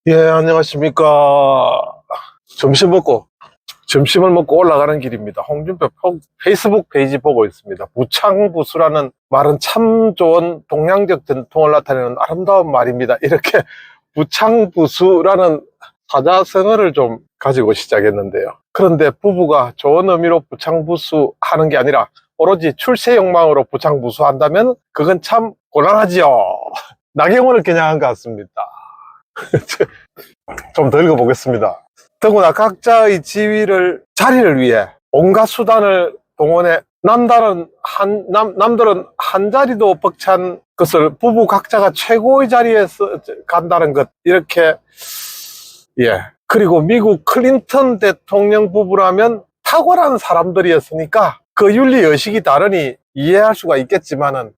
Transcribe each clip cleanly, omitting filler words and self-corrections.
예, 안녕하십니까. 점심을 먹고 올라가는 길입니다. 홍준표 페이스북 페이지 보고 있습니다. 부창부수라는 말은 참 좋은 동양적 전통을 나타내는 아름다운 말입니다. 이렇게 부창부수라는 사자성어를 좀 가지고 시작했는데요. 그런데 부부가 좋은 의미로 부창부수 하는 게 아니라 오로지 출세 욕망으로 부창부수 한다면 그건 참 곤란하지요. 나경원을 겨냥한 것 같습니다. 좀 더 읽어보겠습니다. 더구나 각자의 자리를 위해 온갖 수단을 동원해 남들은 한 자리도 벅찬 것을 부부 각자가 최고의 자리에 간다는 것, 이렇게. 그리고 미국 클린턴 대통령 부부라면 탁월한 사람들이었으니까 그 윤리의식이 다르니 이해할 수가 있겠지만은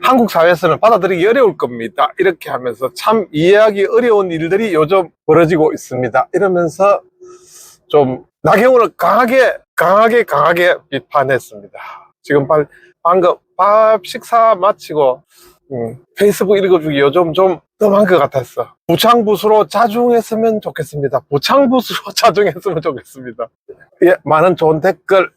한국 사회에서는 받아들이기 어려울 겁니다. 이렇게 하면서 참 이해하기 어려운 일들이 요즘 벌어지고 있습니다. 이러면서 좀 나경원을 강하게 비판했습니다. 지금 방금 밥 식사 마치고 페이스북 읽어주기 요즘 좀 뜸한 것 같았어. 부창부수로 자중했으면 좋겠습니다. 부창부수로 자중했으면 좋겠습니다. 예, 많은 좋은 댓글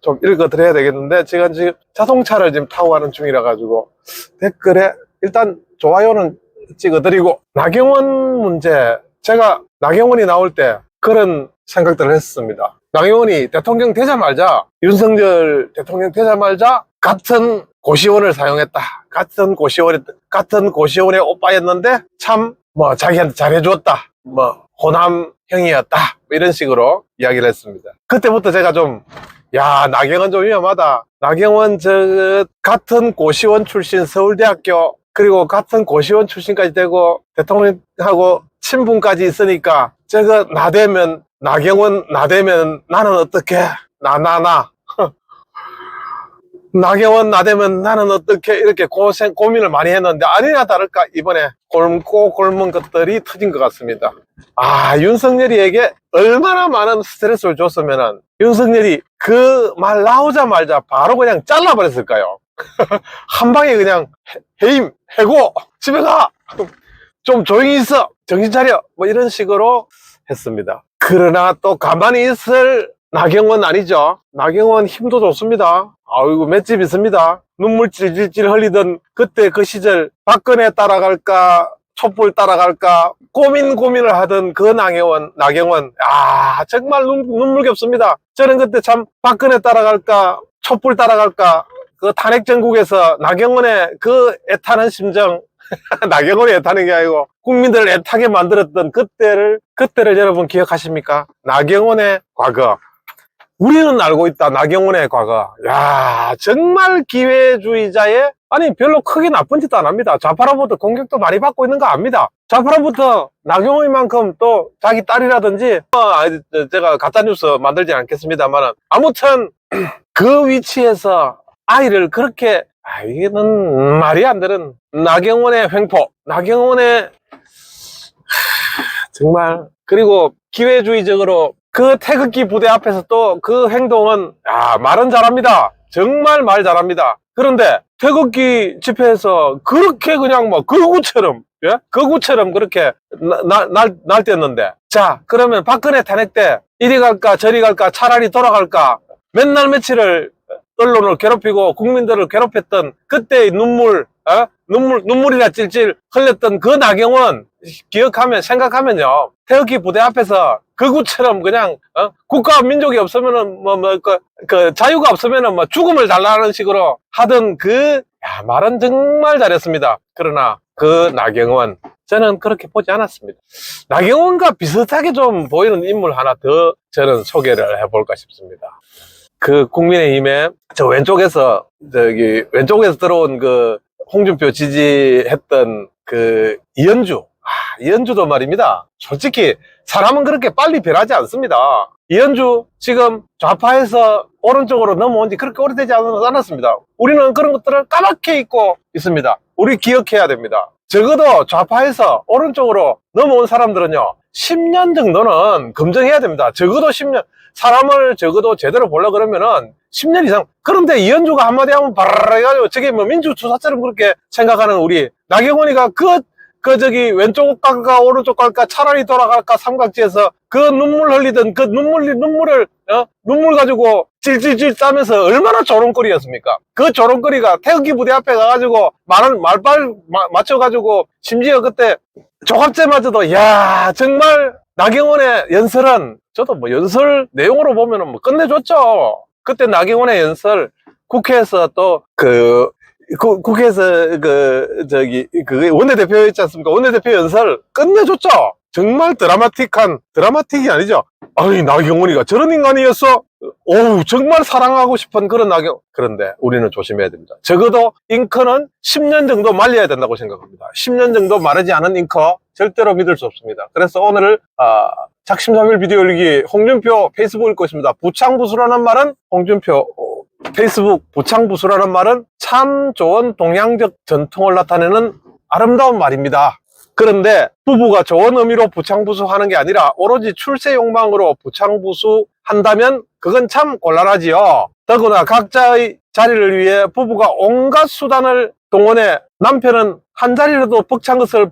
좀 읽어드려야 되겠는데, 제가 지금 자동차를 지금 타고 가는 중이라 가지고 댓글에 일단 좋아요는 찍어드리고, 나경원 문제, 제가 나경원이 나올 때 그런 생각들을 했습니다. 나경원이 대통령 되자마자, 윤석열 대통령 되자마자 같은 고시원을 사용했다. 같은 고시원의 오빠였는데 참 자기한테 잘해줬다. 호남형이었다. 이런 식으로 이야기를 했습니다. 그때부터 제가 좀, 나경원 좀 위험하다. 나경원 같은 고시원 출신 서울대학교, 그리고 같은 고시원 출신까지 되고 대통령하고 친분까지 있으니까 저거 나경원 나대면 나는 어떻게 나경원 나대면 나는 어떻게, 이렇게 고민을 많이 했는데 아니나 다를까 이번에 골고 골문 것들이 터진 것 같습니다. 윤석열이에게 얼마나 많은 스트레스를 줬으면은 윤석열이 그 말 나오자마자 바로 그냥 잘라버렸을까요? 한 방에 그냥 해고 집에 가, 좀 조용히 있어, 정신 차려, 이런 식으로 했습니다. 그러나 또 가만히 있을 나경원 아니죠. 나경원 힘도 좋습니다. 아이고, 맷집 있습니다. 눈물 찔찔찔 흘리던 그때 그 시절, 박근혜 따라갈까 촛불 따라갈까 고민을 하던 그 나경원, 정말 눈물겹습니다. 저는 그때 참 박근혜 따라갈까 촛불 따라갈까, 그 탄핵 전국에서 나경원의 그 애타는 심정, 나경원이 애타는 게 아니고 국민들을 애타게 만들었던 그때를 여러분 기억하십니까? 나경원의 과거, 우리는 알고 있다. 나경원의 과거. 정말 기회주의자의, 별로 크게 나쁜 짓도 안 합니다. 좌파로부터 공격도 많이 받고 있는 거 압니다. 좌파로부터 나경원만큼 또 자기 딸이라든지, 제가 가짜뉴스 만들지 않겠습니다만, 아무튼 그 위치에서 아이를 그렇게, 이게는 말이 안 되는 나경원의 횡포, 나경원의 정말. 그리고 기회주의적으로 그 태극기 부대 앞에서 또 그 행동은, 말은 잘합니다. 정말 말 잘합니다. 그런데 태극기 집회에서 그렇게 그냥 거구처럼 그렇게 날뛰었는데, 자, 그러면 박근혜 탄핵 때 이리 갈까 저리 갈까 차라리 돌아갈까, 맨날 며칠을 언론을 괴롭히고 국민들을 괴롭혔던 그때의 눈물이나 찔찔 흘렸던 그 나경원 생각하면요, 태극기 부대 앞에서 거구처럼 그냥, 국가와 민족이 없으면은, 자유가 없으면은 죽음을 달라는 식으로 하던 말은 정말 잘했습니다. 그러나 그 나경원, 저는 그렇게 보지 않았습니다. 나경원과 비슷하게 좀 보이는 인물 하나 더 저는 소개를 해볼까 싶습니다. 그 국민의힘에 왼쪽에서 들어온 그 홍준표 지지했던 그 이현주도 말입니다. 솔직히 사람은 그렇게 빨리 변하지 않습니다. 이현주 지금 좌파에서 오른쪽으로 넘어온 지 그렇게 오래되지 않았습니다. 우리는 그런 것들을 까맣게 잊고 있습니다. 우리 기억해야 됩니다. 적어도 좌파에서 오른쪽으로 넘어온 사람들은요, 10년 정도는 검증해야 됩니다. 적어도 10년. 사람을 적어도 제대로 보려고 그러면은 10년 이상. 그런데 이현주가 한마디 하면 바라라 해가지고 저게 민주투사처럼 그렇게 생각하는 우리 나경원이가 그 그 저기 왼쪽 갈까 오른쪽 갈까 차라리 돌아갈까 삼각지에서 그 눈물 흘리던 그 눈물을 눈물 가지고 찔찔찔 따면서 얼마나 조롱거리였습니까? 그 조롱거리가 태극기 부대 앞에 가가지고 말빨 맞춰가지고 심지어 그때 조갑제마저도 야 정말 나경원의 연설은 저도 뭐 연설 내용으로 보면은 뭐 끝내줬죠. 그때 나경원의 연설 국회에서 또 국회에서 원내대표 있지 않습니까? 원내대표 연설 끝내줬죠. 정말 드라마틱이 아니죠. 아니, 나경원이가 저런 인간이었어? 오우, 정말 사랑하고 싶은 그런 그런데 우리는 조심해야 됩니다. 적어도 잉커는 10년 정도 말려야 된다고 생각합니다. 10년 정도 마르지 않은 잉커 절대로 믿을 수 없습니다. 그래서 오늘 작심삼일 비디오 올리기 홍준표 페이스북 읽고 있습니다. 부창부수라는 말은 홍준표 페이스북 부창부수라는 말은 참 좋은 동양적 전통을 나타내는 아름다운 말입니다. 그런데 부부가 좋은 의미로 부창부수하는 게 아니라 오로지 출세 욕망으로 부창부수 한다면 그건 참 곤란하지요. 더구나 각자의 자리를 위해 부부가 온갖 수단을 동원해 남편은 한 자리라도 벅찬 것을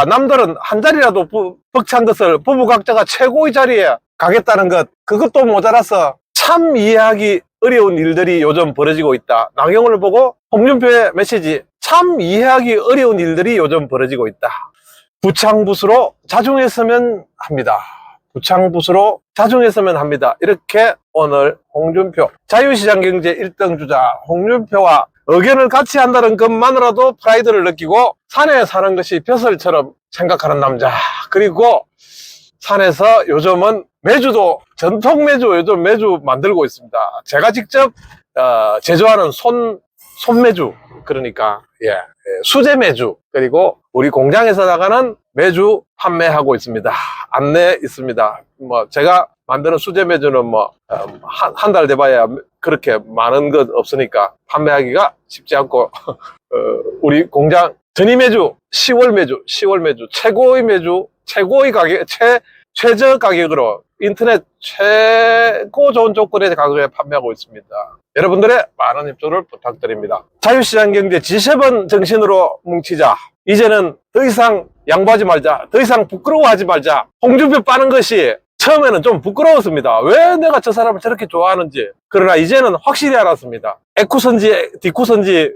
남들은 한 자리라도 벅찬 것을 부부 각자가 최고의 자리에 가겠다는 것, 그것도 모자라서 참 이해하기 어려운 일들이 요즘 벌어지고 있다. 나경원을 보고 홍준표의 메시지, 참 이해하기 어려운 일들이 요즘 벌어지고 있다. 부창부수로 자중했으면 합니다. 부창부수로 자중했으면 합니다. 이렇게 오늘 홍준표 자유시장 경제 1등 주자 홍준표와 의견을 같이 한다는 것만으로도 프라이드를 느끼고 산에 사는 것이 벼슬처럼 생각하는 남자, 그리고 산에서 요즘은 매주도 전통 매주 요즘 매주 만들고 있습니다. 제가 직접 제조하는 손매주, 그러니까 수제 매주, 그리고 우리 공장에서 나가는 매주 판매하고 있습니다. 안내 있습니다. 뭐 제가 만드는 수제 매주는 뭐 한 달 돼봐야 그렇게 많은 것 없으니까 판매하기가 쉽지 않고 우리 공장 전이 매주 10월 매주 최고의 매주 최고의 가격 최저 가격으로 인터넷 최고 좋은 조건의 가격에 판매하고 있습니다. 여러분들의 많은 협조를 부탁드립니다. 자유시장 경제 G7 정신으로 뭉치자. 이제는 더 이상 양보하지 말자. 더 이상 부끄러워하지 말자. 홍준표 빠는 것이 처음에는 좀 부끄러웠습니다. 왜 내가 저 사람을 저렇게 좋아하는지. 그러나 이제는 확실히 알았습니다. 에쿠선지 디쿠선지,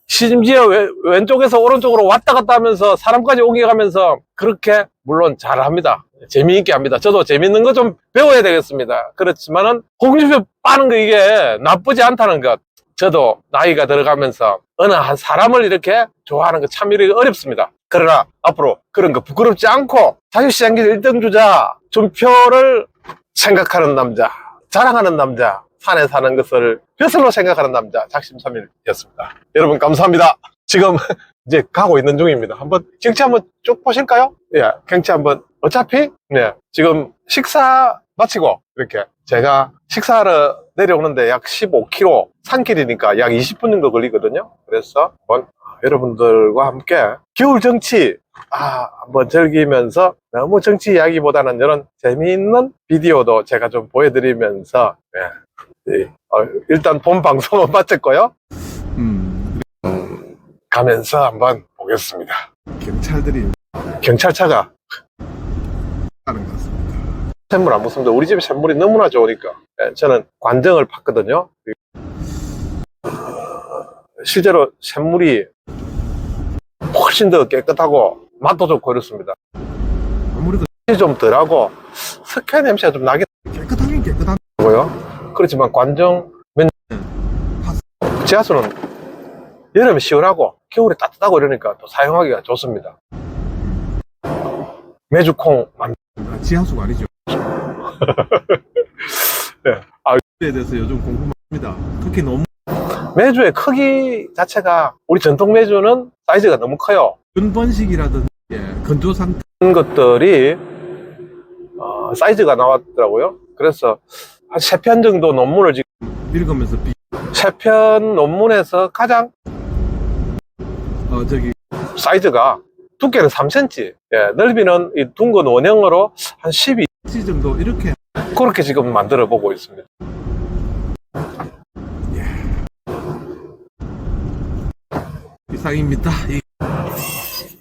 심지어 왼쪽에서 오른쪽으로 왔다 갔다 하면서 사람까지 옮겨가면서 그렇게 물론 잘합니다. 재미있게 합니다. 저도 재밌는 거 좀 배워야 되겠습니다. 그렇지만은 홍준표 빠는 거 이게 나쁘지 않다는 것, 저도 나이가 들어가면서 어느 한 사람을 이렇게 좋아하는 거 참 이렇게 어렵습니다. 그러나 앞으로 그런 거 부끄럽지 않고 자유시장 경제 1등 주자 준표를 생각하는 남자, 자랑하는 남자, 산에 사는 것을 벼슬로 생각하는 남자 작심삼일이었습니다. 여러분 감사합니다. 지금 이제 가고 있는 중입니다. 한번 경치 한번 쭉 보실까요? 예, 경치 한번. 어차피 지금 식사 마치고 이렇게 제가 식사하러 내려오는데 약 15km 산길이니까 약 20분 정도 걸리거든요. 그래서 한번 여러분들과 함께 겨울 정치 한번 즐기면서 너무 정치 이야기보다는 이런 재미있는 비디오도 제가 좀 보여드리면서 일단 본 방송은 마쳤고요. 가면서 한번 보겠습니다. 경찰차가 하는 것 같습니다. 샘물 안 묻습니다. 우리 집에 샘물이 너무나 좋으니까. 저는 관정을 팠거든요. 실제로 샘물이 훨씬 더 깨끗하고 맛도 좋고 이렇습니다. 아무래도 좀 덜하고 석회 냄새가 좀 나긴 깨끗하긴 깨끗하고요. 그렇지만 관정 지하수는 여름에 시원하고 겨울에 따뜻하고 이러니까 또 사용하기가 좋습니다. 메주콩 지하수가 아니죠. 네. 에 대해서 요즘 궁금합니다. 특히 너무 메주의 크기 자체가 우리 전통 메주는 사이즈가 너무 커요. 근번식이라든지 건조 상태 이런 것들이 사이즈가 나왔더라고요. 그래서 한 3편 정도 논문을 지금 읽으면서 3편 논문에서 가장 사이즈가 두께는 3cm, 넓이는 이 둥근 원형으로 한 12cm 정도 이렇게 그렇게 지금 만들어 보고 있습니다. 이상입니다.